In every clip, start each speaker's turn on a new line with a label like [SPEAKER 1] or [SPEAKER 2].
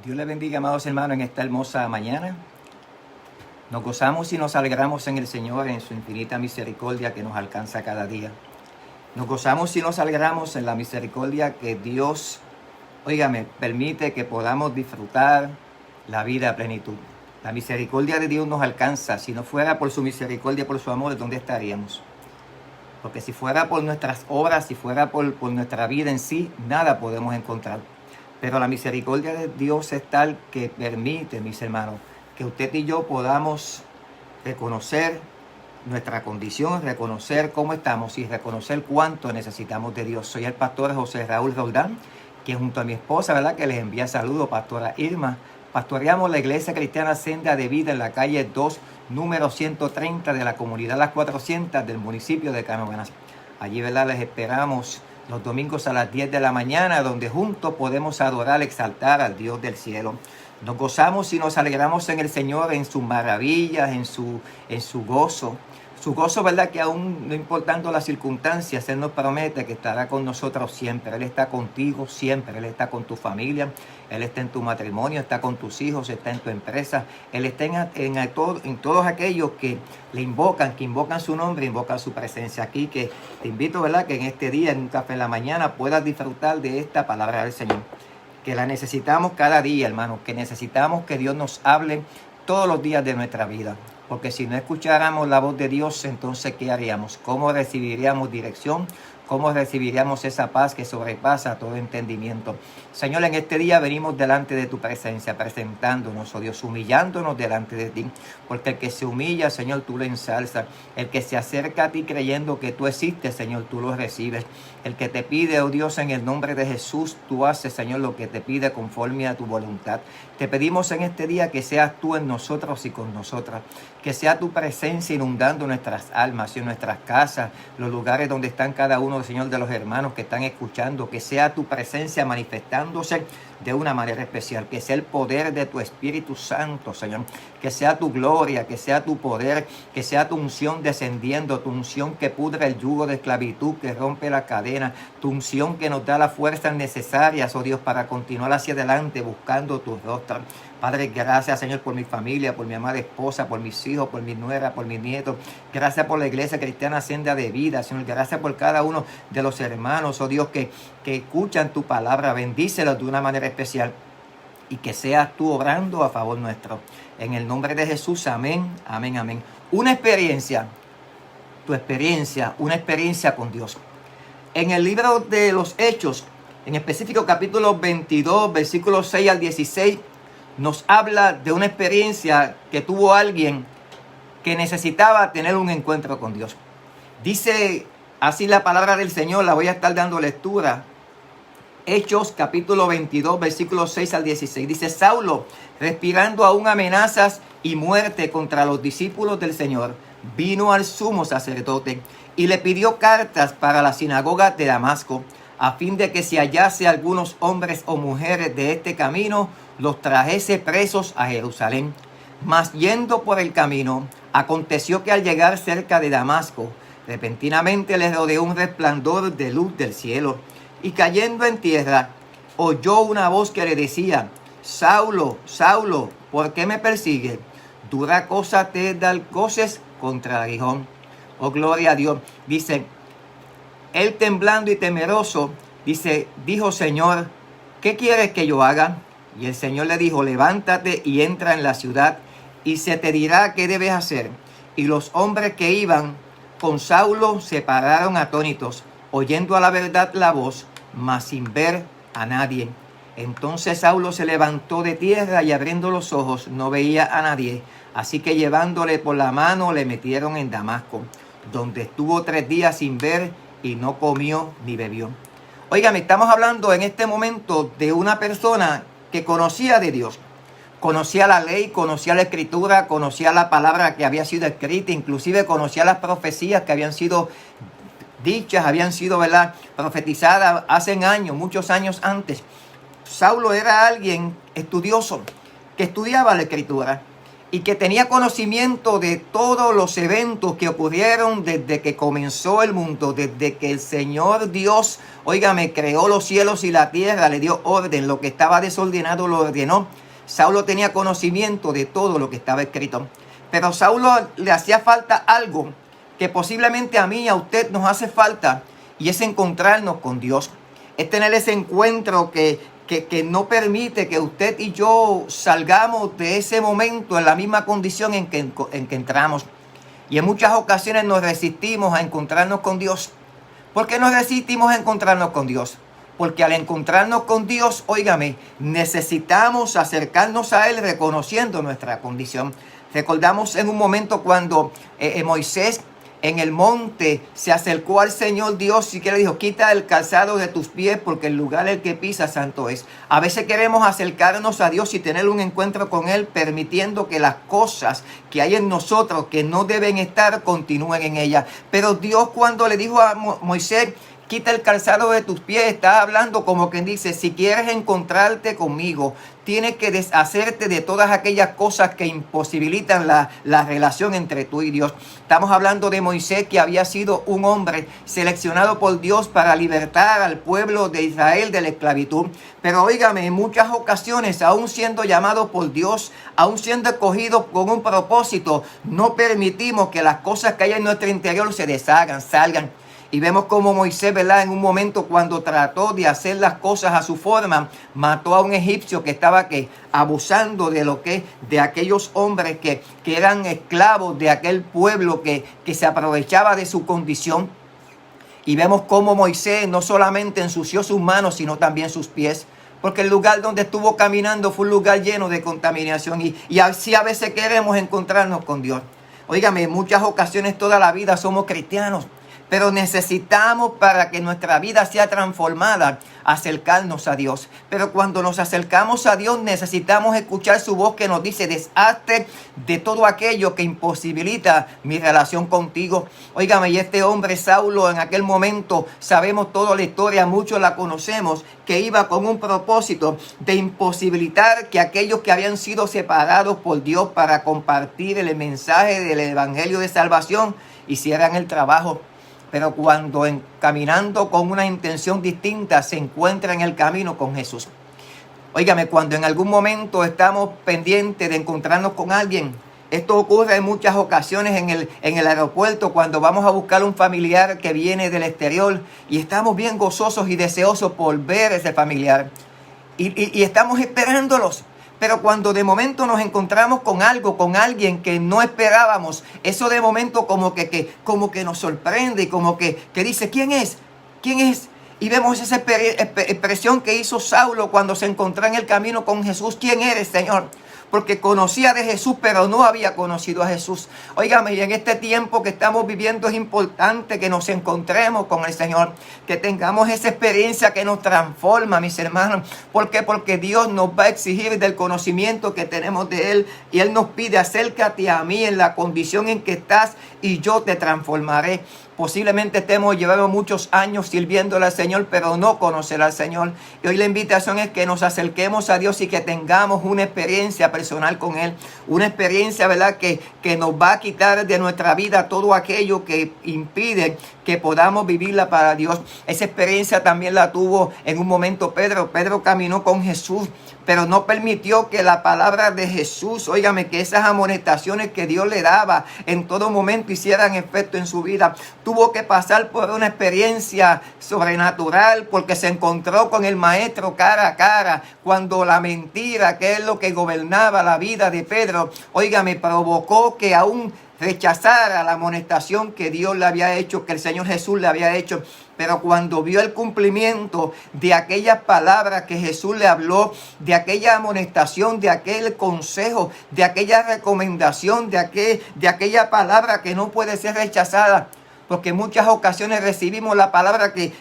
[SPEAKER 1] Dios les bendiga, amados hermanos, en esta hermosa mañana. Nos gozamos y nos alegramos en el Señor, en su infinita misericordia que nos alcanza cada día. Nos gozamos y nos alegramos en la misericordia que Dios, permite que podamos disfrutar la vida a plenitud. La misericordia de Dios nos alcanza. Si no fuera por su misericordia, por su amor, ¿dónde estaríamos? Porque si fuera por nuestras obras, si fuera por nuestra vida en sí, nada podemos encontrar. Pero la misericordia de Dios es tal que permite, mis hermanos, que usted y yo podamos reconocer nuestra condición, reconocer cómo estamos y reconocer cuánto necesitamos de Dios. Soy el pastor José Raúl Roldán, que junto a mi esposa, ¿verdad?, que les envía saludos, pastora Irma. Pastoreamos la Iglesia Cristiana Senda de Vida en la calle 2, número 130 de la comunidad Las 400 del municipio de Canóvanas. Allí, ¿verdad?, les esperamos los domingos a las 10 de la mañana, donde juntos podemos adorar, exaltar al Dios del cielo. Nos gozamos y nos alegramos en el Señor, en sus maravillas, en su gozo. Su gozo, ¿verdad?, que aún no importando las circunstancias, Él nos promete que estará con nosotros siempre. Él está contigo siempre. Él está con tu familia. Él está en tu matrimonio, está con tus hijos, está en tu empresa. Él está en todos aquellos que le invocan, que invocan su nombre, invocan su presencia aquí. Que te invito, ¿verdad?, que en este día, en un café en la mañana, puedas disfrutar de esta palabra del Señor. Que la necesitamos cada día, hermano. Que necesitamos que Dios nos hable todos los días de nuestra vida. Porque si no escucháramos la voz de Dios, entonces ¿qué haríamos? ¿Cómo recibiríamos dirección? ¿Cómo recibiríamos esa paz que sobrepasa todo entendimiento? Señor, en este día venimos delante de tu presencia, presentándonos, oh Dios, humillándonos delante de ti. Porque el que se humilla, Señor, tú lo ensalzas. El que se acerca a ti creyendo que tú existes, Señor, tú lo recibes. El que te pide, oh Dios, en el nombre de Jesús, tú haces, Señor, lo que te pide conforme a tu voluntad. Te pedimos en este día que seas tú en nosotros y con nosotras. Que sea tu presencia inundando nuestras almas y en nuestras casas, los lugares donde están cada uno, Señor, de los hermanos que están escuchando. Que sea tu presencia manifestándose de una manera especial. Que sea el poder de tu Espíritu Santo, Señor. Que sea tu gloria, que sea tu poder, que sea tu unción descendiendo, tu unción que pudre el yugo de esclavitud, que rompe la cadena, tu unción que nos da las fuerzas necesarias, oh Dios, para continuar hacia adelante buscando tu rostro. Padre, gracias, Señor, por mi familia, por mi amada esposa, por mis hijos, por mi nuera, por mis nietos. Gracias por la Iglesia Cristiana Senda de Vida, Señor. Gracias por cada uno de los hermanos, oh Dios, que escuchan tu palabra. Bendícelos de una manera especial y que seas tú obrando a favor nuestro. En el nombre de Jesús, amén, amén, amén. Una experiencia con Dios. En el libro de los Hechos, en específico capítulo 22, versículos 6 al 16, nos habla de una experiencia que tuvo alguien que necesitaba tener un encuentro con Dios. Dice así la palabra del Señor, la voy a estar dando lectura. Hechos capítulo 22, versículos 6 al 16. Dice: Saulo, respirando aún amenazas y muerte contra los discípulos del Señor, vino al sumo sacerdote y le pidió cartas para la sinagoga de Damasco, a fin de que si hallase algunos hombres o mujeres de este camino, los trajese presos a Jerusalén. Mas yendo por el camino, aconteció que al llegar cerca de Damasco, repentinamente le rodeó un resplandor de luz del cielo, y cayendo en tierra, oyó una voz que le decía: Saulo, Saulo, ¿por qué me persigues? Dura cosa te es dar coces contra el aguijón. Oh, gloria a Dios. Dice, él temblando y temeroso, dijo: Señor, ¿qué quieres que yo haga? Y el Señor le dijo: levántate y entra en la ciudad, y se te dirá qué debes hacer. Y los hombres que iban con Saulo se pararon atónitos, oyendo a la verdad la voz, mas sin ver a nadie. Entonces Saulo se levantó de tierra y abriendo los ojos no veía a nadie. Así que llevándole por la mano le metieron en Damasco, donde estuvo 3 días sin ver y no comió ni bebió. Óigame, estamos hablando en este momento de una persona que conocía de Dios. Conocía la ley, conocía la escritura, conocía la palabra que había sido escrita, inclusive conocía las profecías que habían sido dichas, habían sido, ¿verdad?, profetizadas hace años, muchos años antes. Saulo era alguien estudioso, que estudiaba la escritura. y que tenía conocimiento de todos los eventos que ocurrieron desde que comenzó el mundo, desde que el Señor Dios, óigame, creó los cielos y la tierra, le dio orden, lo que estaba desordenado lo ordenó. Saulo tenía conocimiento de todo lo que estaba escrito, pero Saulo le hacía falta algo que posiblemente a mí y a usted nos hace falta, y es encontrarnos con Dios, es tener ese encuentro que no permite que usted y yo salgamos de ese momento en la misma condición en que entramos. Y en muchas ocasiones nos resistimos a encontrarnos con Dios. ¿Por qué nos resistimos a encontrarnos con Dios? Porque al encontrarnos con Dios, óigame, necesitamos acercarnos a Él reconociendo nuestra condición. Recordamos en un momento cuando Moisés en el monte se acercó al Señor Dios y que le dijo: quita el calzado de tus pies porque el lugar en el que pisas santo es. A veces queremos acercarnos a Dios y tener un encuentro con Él permitiendo que las cosas que hay en nosotros que no deben estar continúen en ellas. Pero Dios, cuando le dijo a Moisés: quita el calzado de tus pies, está hablando como quien dice: si quieres encontrarte conmigo, tienes que deshacerte de todas aquellas cosas que imposibilitan la relación entre tú y Dios. Estamos hablando de Moisés, que había sido un hombre seleccionado por Dios para libertar al pueblo de Israel de la esclavitud. Pero óigame, en muchas ocasiones, aún siendo llamados por Dios, aún siendo escogidos con un propósito, no permitimos que las cosas que hay en nuestro interior se deshagan, salgan. Y vemos como Moisés, ¿verdad?, en un momento cuando trató de hacer las cosas a su forma, mató a un egipcio que estaba abusando de aquellos hombres que eran esclavos de aquel pueblo que se aprovechaba de su condición. Y vemos cómo Moisés no solamente ensució sus manos, sino también sus pies. Porque el lugar donde estuvo caminando fue un lugar lleno de contaminación. Y así a veces queremos encontrarnos con Dios. Óigame, en muchas ocasiones toda la vida somos cristianos, pero necesitamos, para que nuestra vida sea transformada, acercarnos a Dios. Pero cuando nos acercamos a Dios, necesitamos escuchar su voz que nos dice: deshazte de todo aquello que imposibilita mi relación contigo. Óigame, y este hombre Saulo, en aquel momento, sabemos toda la historia, muchos la conocemos, que iba con un propósito de imposibilitar que aquellos que habían sido separados por Dios para compartir el mensaje del evangelio de salvación hicieran el trabajo. Pero cuando caminando con una intención distinta se encuentra en el camino con Jesús. Óigame, cuando en algún momento estamos pendientes de encontrarnos con alguien, esto ocurre en muchas ocasiones en el aeropuerto, cuando vamos a buscar un familiar que viene del exterior y estamos bien gozosos y deseosos por ver a ese familiar. Y estamos esperándolos. Pero cuando de momento nos encontramos con algo, con alguien que no esperábamos, eso de momento como que nos sorprende y como que dice: ¿quién es? ¿Quién es? Y vemos esa expresión que hizo Saulo cuando se encontró en el camino con Jesús: ¿quién eres, Señor? Porque conocía de Jesús, pero no había conocido a Jesús. Óigame, y en este tiempo que estamos viviendo es importante que nos encontremos con el Señor, que tengamos esa experiencia que nos transforma, mis hermanos. ¿Por qué? Porque Dios nos va a exigir del conocimiento que tenemos de Él, y Él nos pide: acércate a mí en la condición en que estás y yo te transformaré. Posiblemente llevamos muchos años sirviéndole al Señor, pero no conocer al Señor. Y hoy la invitación es que nos acerquemos a Dios y que tengamos una experiencia personal con Él. Una experiencia, ¿verdad?, que nos va a quitar de nuestra vida todo aquello que impide que podamos vivirla para Dios. Esa experiencia también la tuvo en un momento Pedro. Pedro caminó con Jesús, pero no permitió que la palabra de Jesús, óigame, que esas amonestaciones que Dios le daba en todo momento hicieran efecto en su vida. Tuvo que pasar por una experiencia sobrenatural, porque se encontró con el maestro cara a cara, cuando la mentira, que es lo que gobernaba la vida de Pedro, óigame, provocó que aún rechazara la amonestación que Dios le había hecho, que el Señor Jesús le había hecho. Pero cuando vio el cumplimiento de aquellas palabras que Jesús le habló, de aquella amonestación, de aquel consejo, de aquella recomendación, de aquella palabra que no puede ser rechazada, porque en muchas ocasiones recibimos la palabra que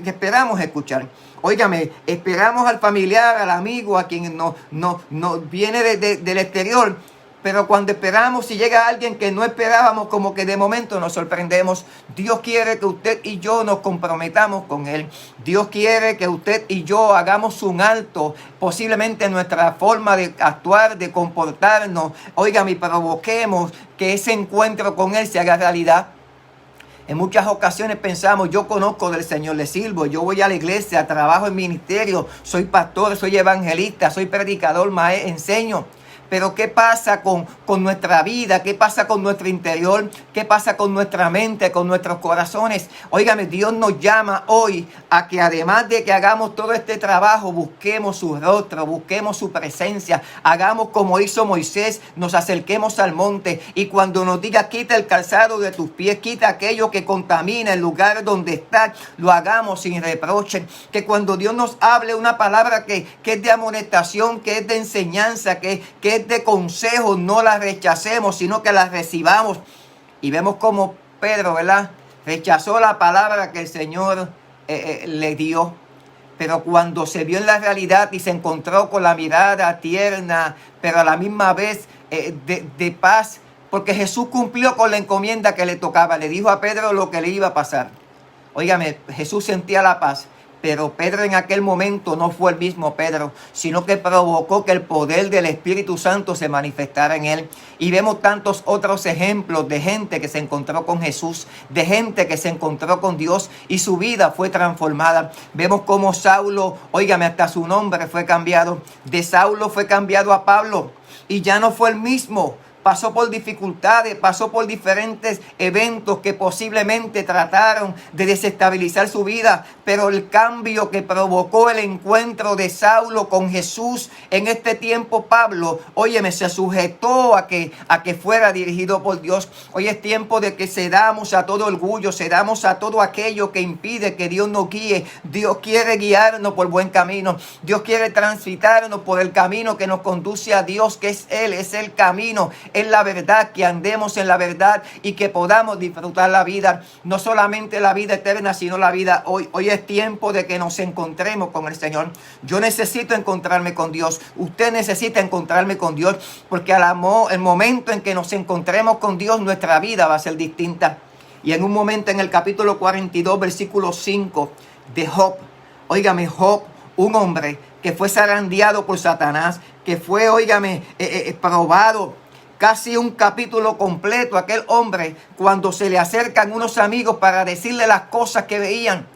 [SPEAKER 1] esperamos escuchar. Óigame, esperamos al familiar, al amigo, a quien nos viene del exterior, Pero cuando esperamos y llega alguien que no esperábamos, como que de momento nos sorprendemos. Dios quiere que usted y yo nos comprometamos con Él. Dios quiere que usted y yo hagamos un alto, posiblemente en nuestra forma de actuar, de comportarnos. Óigame, y provoquemos que ese encuentro con Él se haga realidad. En muchas ocasiones pensamos, yo conozco del Señor, le sirvo, yo voy a la iglesia, trabajo en ministerio, soy pastor, soy evangelista, soy predicador, enseño. Pero ¿qué pasa con nuestra vida? ¿Qué pasa con nuestro interior? ¿Qué pasa con nuestra mente, con nuestros corazones? Óigame, Dios nos llama hoy a que además de que hagamos todo este trabajo, busquemos su rostro, busquemos su presencia, hagamos como hizo Moisés, nos acerquemos al monte y cuando nos diga quita el calzado de tus pies, quita aquello que contamina el lugar donde estás, lo hagamos sin reproche. Que cuando Dios nos hable una palabra que es de amonestación, que es de enseñanza, que es de consejo, no la rechacemos, sino que la recibamos. Y vemos como Pedro, ¿verdad?, rechazó la palabra que el Señor le dio. Pero cuando se vio en la realidad y se encontró con la mirada tierna, pero a la misma vez de paz, porque Jesús cumplió con la encomienda que le tocaba. Le dijo a Pedro lo que le iba a pasar. Óigame, Jesús sentía la paz. Pero Pedro en aquel momento no fue el mismo Pedro, sino que provocó que el poder del Espíritu Santo se manifestara en él. Y vemos tantos otros ejemplos de gente que se encontró con Jesús, de gente que se encontró con Dios y su vida fue transformada. Vemos cómo Saulo, óigame, hasta su nombre fue cambiado. De Saulo fue cambiado a Pablo y ya no fue el mismo. Pasó por dificultades, pasó por diferentes eventos que posiblemente trataron de desestabilizar su vida, pero el cambio que provocó el encuentro de Saulo con Jesús en este tiempo, Pablo, óyeme, se sujetó a que fuera dirigido por Dios. Hoy es tiempo de que cedamos a todo orgullo, cedamos a todo aquello que impide que Dios nos guíe. Dios quiere guiarnos por buen camino. Dios quiere transitarnos por el camino que nos conduce a Dios, que es Él, es el camino. Es la verdad, que andemos en la verdad y que podamos disfrutar la vida, no solamente la vida eterna, sino la vida hoy. Hoy es tiempo de que nos encontremos con el Señor. Yo necesito encontrarme con Dios. Usted necesita encontrarme con Dios, porque el momento en que nos encontremos con Dios, nuestra vida va a ser distinta. Y en un momento en el capítulo 42, versículo 5 de Job, óigame, Job, un hombre que fue zarandeado por Satanás, que fue, óigame, probado. Casi un capítulo completo, aquel hombre, cuando se le acercan unos amigos para decirle las cosas que veían,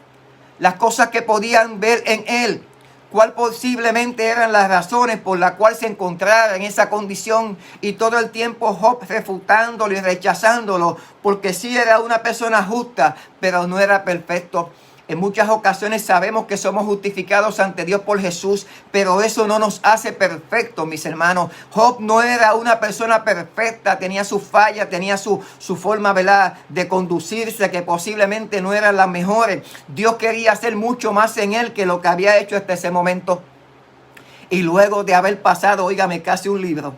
[SPEAKER 1] las cosas que podían ver en él, cuál posiblemente eran las razones por las cuales se encontrara en esa condición, y todo el tiempo Job refutándolo y rechazándolo, porque sí era una persona justa, pero no era perfecto. En muchas ocasiones sabemos que somos justificados ante Dios por Jesús, pero eso no nos hace perfectos, mis hermanos. Job no era una persona perfecta, tenía sus fallas, tenía su forma, ¿verdad?, de conducirse, que posiblemente no eran las mejores. Dios quería hacer mucho más en él que lo que había hecho hasta ese momento. Y luego de haber pasado, óigame, casi un libro,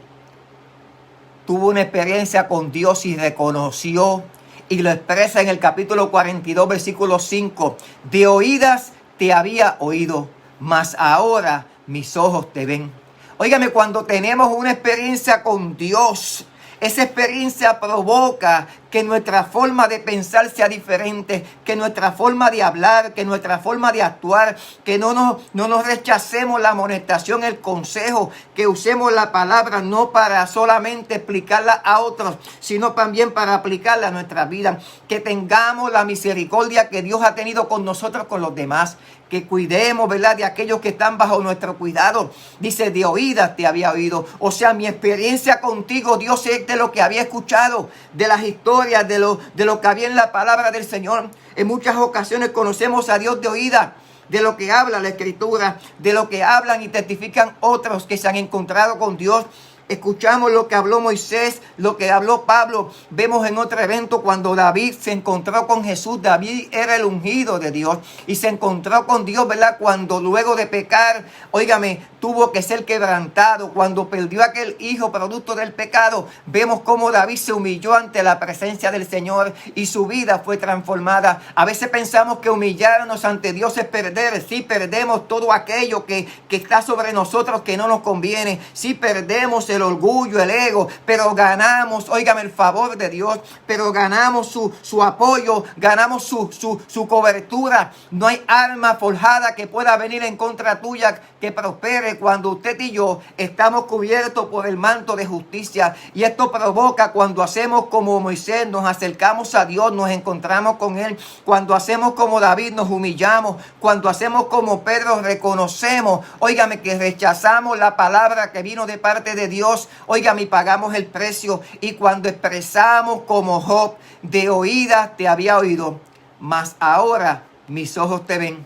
[SPEAKER 1] tuvo una experiencia con Dios y reconoció. Y lo expresa en el capítulo 42, versículo 5. De oídas te había oído, mas ahora mis ojos te ven. Óigame, cuando tenemos una experiencia con Dios, esa experiencia provoca que nuestra forma de pensar sea diferente, que nuestra forma de hablar, que nuestra forma de actuar, que no nos rechacemos la amonestación, el consejo, que usemos la palabra no para solamente explicarla a otros, sino también para aplicarla a nuestra vida, que tengamos la misericordia que Dios ha tenido con nosotros, con los demás, que cuidemos, ¿verdad?, de aquellos que están bajo nuestro cuidado. Dice, de oídas te había oído. O sea, mi experiencia contigo, Dios, es de lo que había escuchado, de las historias, de lo que había en la palabra del Señor. En muchas ocasiones conocemos a Dios de oídas, de lo que habla la Escritura, de lo que hablan y testifican otros que se han encontrado con Dios. Escuchamos lo que habló Moisés, lo que habló Pablo. Vemos en otro evento cuando David se encontró con Jesús. David era el ungido de Dios y se encontró con Dios, ¿verdad? Cuando luego de pecar, óigame, tuvo que ser quebrantado. Cuando perdió aquel hijo producto del pecado, vemos cómo David se humilló ante la presencia del Señor y su vida fue transformada. A veces pensamos que humillarnos ante Dios es perder. Sí, perdemos todo aquello que está sobre nosotros que no nos conviene. Sí, perdemos el orgullo, el ego, pero ganamos, óigame, el favor de Dios, pero ganamos su apoyo, ganamos su cobertura. No hay arma forjada que pueda venir en contra tuya que prospere cuando usted y yo estamos cubiertos por el manto de justicia. Y esto provoca cuando hacemos como Moisés, nos acercamos a Dios, nos encontramos con Él. Cuando hacemos como David, nos humillamos. Cuando hacemos como Pedro, reconocemos, óigame, que rechazamos la palabra que vino de parte de Dios. Óigame, y pagamos el precio. Y cuando expresamos como Job, de oídas te había oído, mas ahora mis ojos te ven.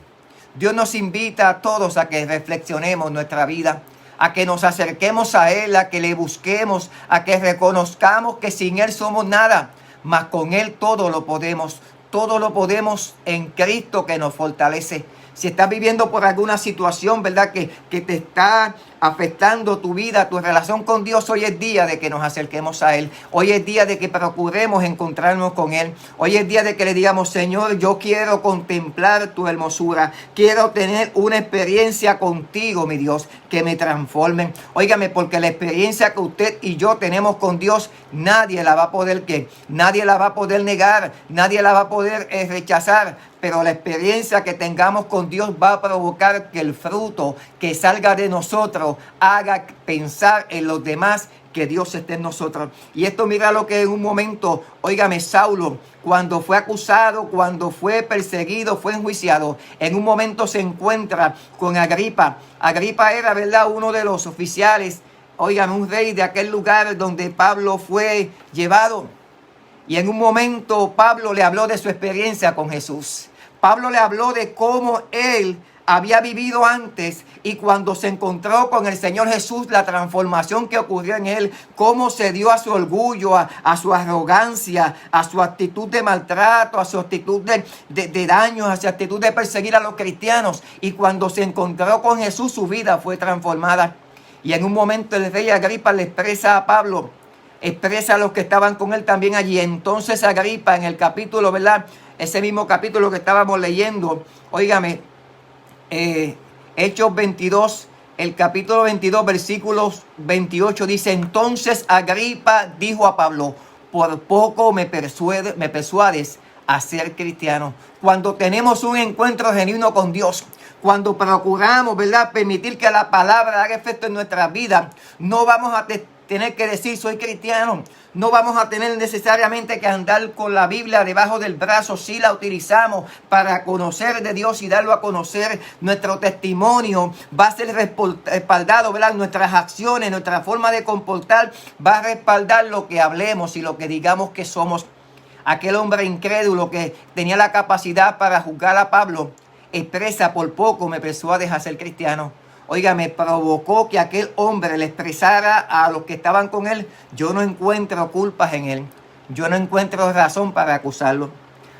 [SPEAKER 1] Dios nos invita a todos a que reflexionemos nuestra vida, a que nos acerquemos a Él, a que le busquemos, a que reconozcamos que sin Él somos nada, mas con Él todo lo podemos. Todo lo podemos en Cristo que nos fortalece. Si estás viviendo por alguna situación, ¿verdad?, que te está afectando tu vida, tu relación con Dios, hoy es día de que nos acerquemos a Él. Hoy es día de que procuremos encontrarnos con Él. Hoy es día de que le digamos: Señor, yo quiero contemplar tu hermosura. Quiero tener una experiencia contigo, mi Dios, que me transforme. Óigame, porque la experiencia que usted y yo tenemos con Dios, nadie la va a poder nadie la va a poder negar, nadie la va a poder rechazar. Pero la experiencia que tengamos con Dios va a provocar que el fruto que salga de nosotros haga pensar en los demás que Dios esté en nosotros. Y esto, mira lo que en un momento, óigame, Saulo, cuando fue acusado, cuando fue perseguido, fue enjuiciado, en un momento se encuentra con Agripa. Agripa era, ¿verdad?, uno de los oficiales, óigame, un rey de aquel lugar donde Pablo fue llevado. Y en un momento Pablo le habló de su experiencia con Jesús. Pablo le habló de cómo él había vivido antes y cuando se encontró con el Señor Jesús, la transformación que ocurrió en él, cómo se dio a su orgullo, a su arrogancia, a su actitud de maltrato, a su actitud de daño, a su actitud de perseguir a los cristianos. Y cuando se encontró con Jesús, su vida fue transformada. Y en un momento el rey Agripa le expresa a Pablo, expresa a los que estaban con él también allí. Entonces Agripa, en el capítulo, ¿verdad?, ese mismo capítulo que estábamos leyendo, óigame, Hechos 22, el capítulo 22, versículos 28, dice: entonces Agripa dijo a Pablo: por poco me persuades a ser cristiano. Cuando tenemos un encuentro genuino con Dios, cuando procuramos, ¿verdad?, permitir que la palabra haga efecto en nuestras vidas, no vamos a tener que decir soy cristiano. No vamos a tener necesariamente que andar con la Biblia debajo del brazo. Si la utilizamos para conocer de Dios y darlo a conocer, nuestro testimonio va a ser respaldado, ¿verdad? Nuestras acciones, nuestra forma de comportar va a respaldar lo que hablemos y lo que digamos que somos. Aquel hombre incrédulo que tenía la capacidad para juzgar a Pablo expresa: por poco me persuades a ser cristiano. Oiga, me provocó que aquel hombre le expresara a los que estaban con él: yo no encuentro culpas en él. Yo no encuentro razón para acusarlo.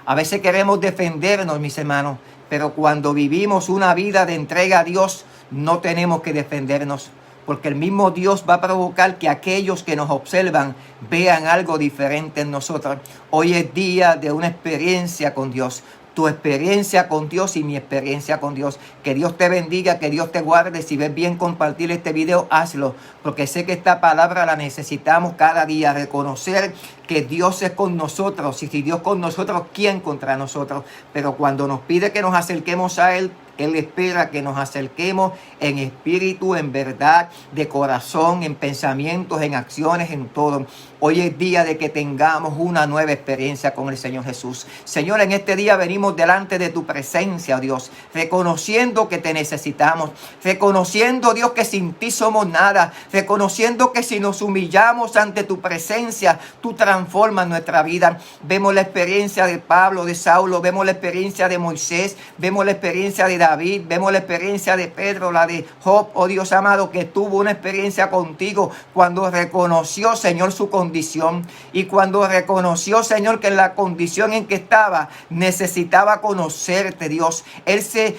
[SPEAKER 1] A veces queremos defendernos, mis hermanos, pero cuando vivimos una vida de entrega a Dios, no tenemos que defendernos, porque el mismo Dios va a provocar que aquellos que nos observan vean algo diferente en nosotros. Hoy es día de una experiencia con Dios. Tu experiencia con Dios y mi experiencia con Dios. Que Dios te bendiga, que Dios te guarde. Si ves bien compartir este video, hazlo, porque sé que esta palabra la necesitamos cada día. Reconocer que Dios es con nosotros, y si Dios con nosotros, ¿quién contra nosotros? Pero cuando nos pide que nos acerquemos a Él, Él espera que nos acerquemos en espíritu, en verdad, de corazón, en pensamientos, en acciones, en todo. Hoy es día de que tengamos una nueva experiencia con el Señor Jesús. Señor, en este día venimos delante de tu presencia, oh Dios, reconociendo que te necesitamos, reconociendo, Dios, que sin ti somos nada, reconociendo que si nos humillamos ante tu presencia, tú transformas nuestra vida. Vemos la experiencia de Pablo, de Saulo, vemos la experiencia de Moisés, vemos la experiencia de David, vemos la experiencia de Pedro, la de Job, oh Dios amado, que tuvo una experiencia contigo cuando reconoció, Señor, su condición, y cuando reconoció, Señor, que en la condición en que estaba necesitaba conocerte, Dios. Él se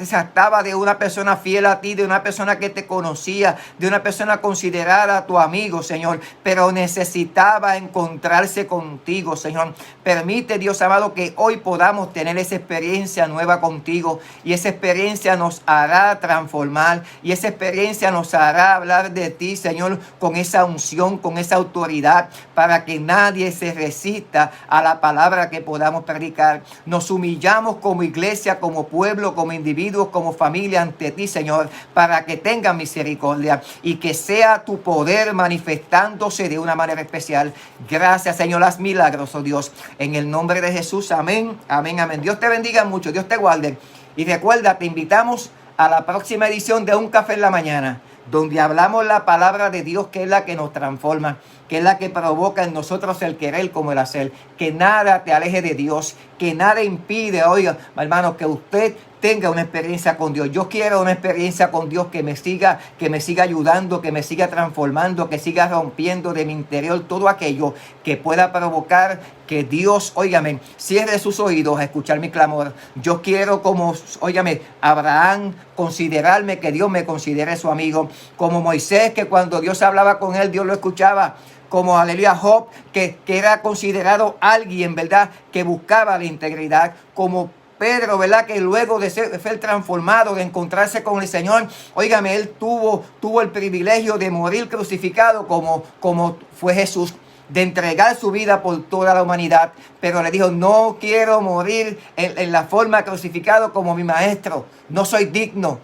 [SPEAKER 1] jactaba de una persona fiel a ti, de una persona que te conocía, de una persona considerada tu amigo, Señor, pero necesitaba encontrarse contigo, Señor. Permite, Dios amado, que hoy podamos tener esa experiencia nueva contigo, y esa experiencia nos hará transformar y esa experiencia nos hará hablar de ti, Señor, con esa unción, con esa autoridad, para que nadie se resista a la palabra que podamos predicar. Nos humillamos como iglesia, como pueblo, como individuos, como familia ante ti, Señor, para que tengas misericordia y que sea tu poder manifestándose de una manera especial. Gracias, Señor, haz milagros, oh Dios, en el nombre de Jesús. Amén, amén, amén. Dios te bendiga mucho, Dios te guarde. Y recuerda, te invitamos a la próxima edición de Un Café en la Mañana, donde hablamos la palabra de Dios, que es la que nos transforma, que es la que provoca en nosotros el querer como el hacer. Que nada te aleje de Dios, que nada impide, oiga, hermano, que usted tenga una experiencia con Dios. Yo quiero una experiencia con Dios que me siga ayudando, que me siga transformando, que siga rompiendo de mi interior todo aquello que pueda provocar que Dios, óigame, cierre sus oídos a escuchar mi clamor. Yo quiero, como, óigame, Abraham, considerarme, que Dios me considere su amigo. Como Moisés, que cuando Dios hablaba con él, Dios lo escuchaba. Como, aleluya, Job, que era considerado alguien, ¿verdad?, que buscaba la integridad. Como Pedro, ¿verdad?, que luego de ser transformado, de encontrarse con el Señor, óigame, él tuvo el privilegio de morir crucificado como fue Jesús, de entregar su vida por toda la humanidad. Pero le dijo: no quiero morir en la forma crucificado como mi maestro. No soy digno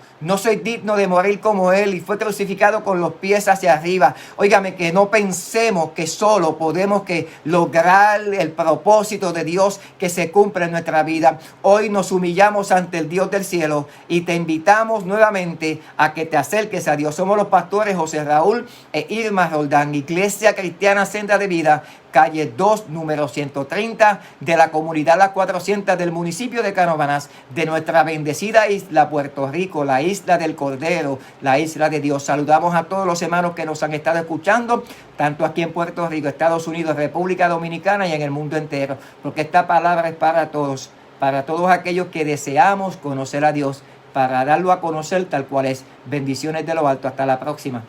[SPEAKER 1] de morir como él. Y fue crucificado con los pies hacia arriba. Óigame, que no pensemos que solo podemos lograr el propósito de Dios que se cumple en nuestra vida. Hoy nos humillamos ante el Dios del cielo y te invitamos nuevamente a que te acerques a Dios. Somos los pastores José Raúl e Irma Roldán, Iglesia Cristiana Senda de Vida, calle 2, número 130, de la comunidad Las 400 del municipio de Canóvanas, de nuestra bendecida isla Puerto Rico, la isla del Cordero, la isla de Dios. Saludamos a todos los hermanos que nos han estado escuchando, tanto aquí en Puerto Rico, Estados Unidos, República Dominicana y en el mundo entero, porque esta palabra es para todos aquellos que deseamos conocer a Dios, para darlo a conocer tal cual es. Bendiciones de lo alto. Hasta la próxima.